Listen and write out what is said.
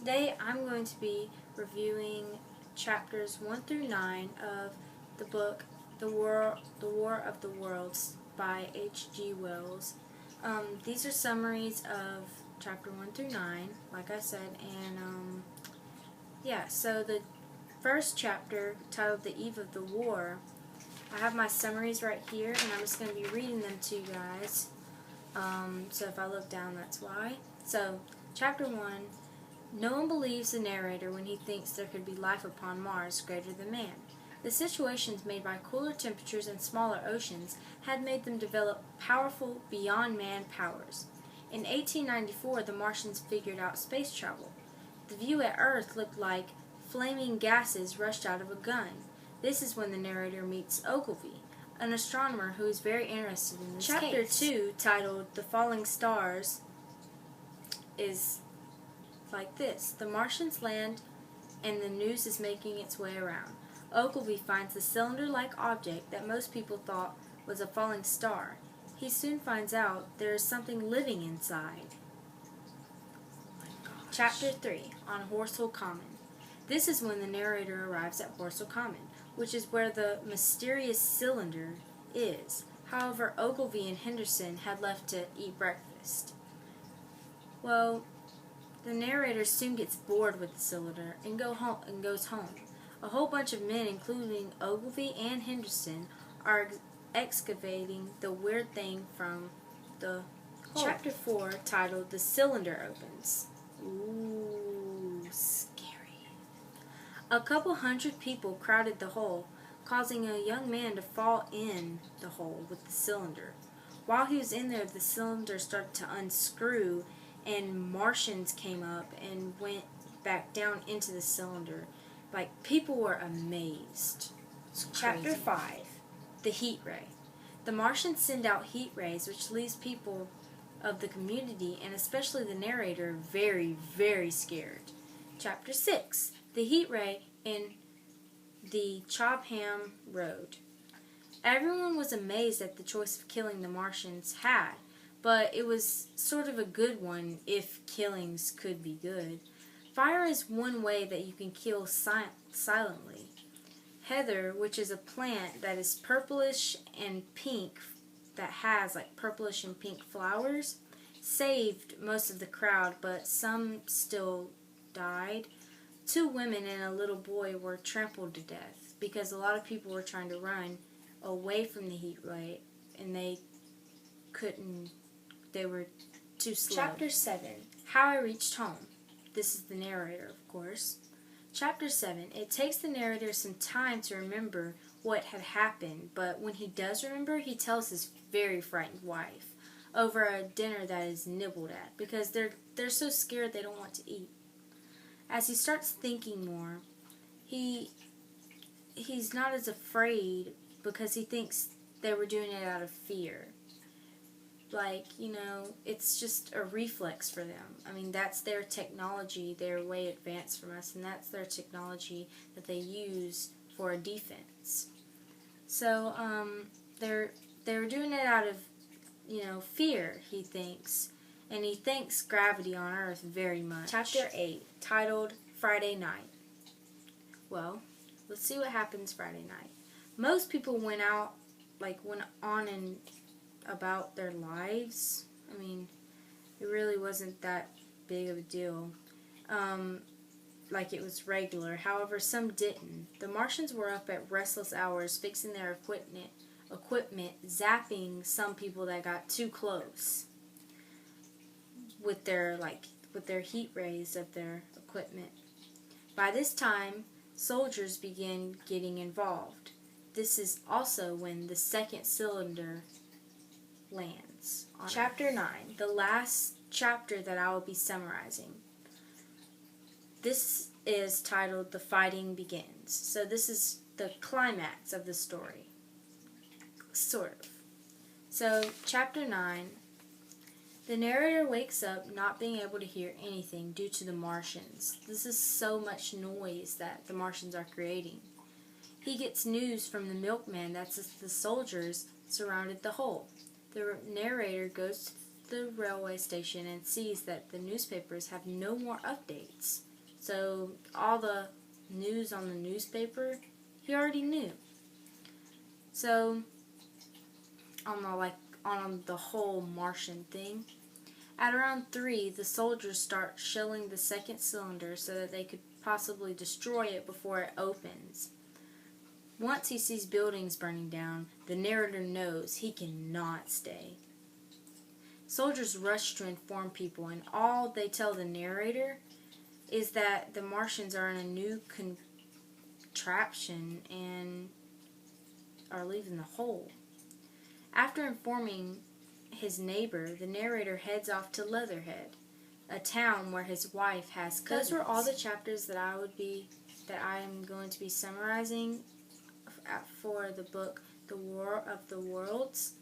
Today I'm going to be reviewing chapters 1 through 9 of the book The War of the Worlds by H.G. Wells. These are summaries of chapter 1 through 9, like I said, and so the first chapter, titled The Eve of the War, I have my summaries right here, and I'm just going to be reading them to you guys. So if I look down, that's why. So, chapter 1. No one believes the narrator when he thinks there could be life upon Mars greater than man. The situations made by cooler temperatures and smaller oceans had made them develop powerful, beyond-man powers. In 1894, the Martians figured out space travel. The view at Earth looked like flaming gases rushed out of a gun. This is when the narrator meets Ogilvy, an astronomer who is very interested in this Chapter case. 2, titled The Falling Stars, is like this. The Martians land and the news is making its way around. Ogilvy finds the cylinder-like object that most people thought was a falling star. He soon finds out there is something living inside. Chapter 3, on Horsell Common. This is when the narrator arrives at Horsell Common, which is where the mysterious cylinder is. However, Ogilvy and Henderson had left to eat breakfast. Well, the narrator soon gets bored with the cylinder and goes home. A whole bunch of men, including Ogilvy and Henderson, are excavating the weird thing from the hole. Chapter 4, titled The Cylinder Opens. Ooh, scary. A couple hundred people crowded the hole, causing a young man to fall in the hole with the cylinder. While he was in there, the cylinder started to unscrew, and Martians came up and went back down into the cylinder. People were amazed. Chapter 5, The Heat Ray. The Martians send out heat rays, which leaves people of the community, and especially the narrator, very, very scared. Chapter 6, The Heat Ray in the Chopham Road. Everyone was amazed at the choice of killing the Martians had, but it was sort of a good one if killings could be good. Fire is one way that you can kill silently. Heather, which is a plant that is purplish and pink, that has purplish and pink flowers, saved most of the crowd, but some still died. 2 women and a little boy were trampled to death because a lot of people were trying to run away from the heat ray and they couldn't. They were too slow. Chapter 7, How I Reached Home. This is the narrator, of course. Chapter 7, it takes the narrator some time to remember what had happened, but when he does remember, he tells his very frightened wife over a dinner that is nibbled at because they're so scared they don't want to eat. As he starts thinking more, he's not as afraid because he thinks they were doing it out of fear. It's just a reflex for them. I mean, that's their technology. They're way advanced from us, and that's their technology that they use for a defense. So, they're doing it out of, fear, he thinks. And he thanks gravity on Earth very much. Chapter 8, titled Friday Night. Well, let's see what happens Friday night. Most people went on and about their lives. I mean, it really wasn't that big of a deal. It was regular. However, some didn't. The Martians were up at restless hours fixing their equipment, zapping some people that got too close with their heat rays of their equipment. By this time, soldiers begin getting involved. This is also when the second cylinder lands. Chapter 9, the last chapter that I will be summarizing. This is titled The Fighting Begins. So this is the climax of the story. Sort of. So, chapter 9, the narrator wakes up not being able to hear anything due to the Martians. This is so much noise that the Martians are creating. He gets news from the milkman that the soldiers surrounded the hole. The narrator goes to the railway station and sees that the newspapers have no more updates. So all the news on the newspaper, he already knew. So on the whole Martian thing, at around 3, the soldiers start shelling the second cylinder so that they could possibly destroy it before it opens. Once he sees buildings burning down, the narrator knows he cannot stay. Soldiers rush to inform people, and all they tell the narrator is that the Martians are in a new contraption and are leaving the hole. After informing his neighbor, the narrator heads off to Leatherhead, a town where his wife has cousins. Those were all the chapters that I am going to be summarizing for the book The War of the Worlds.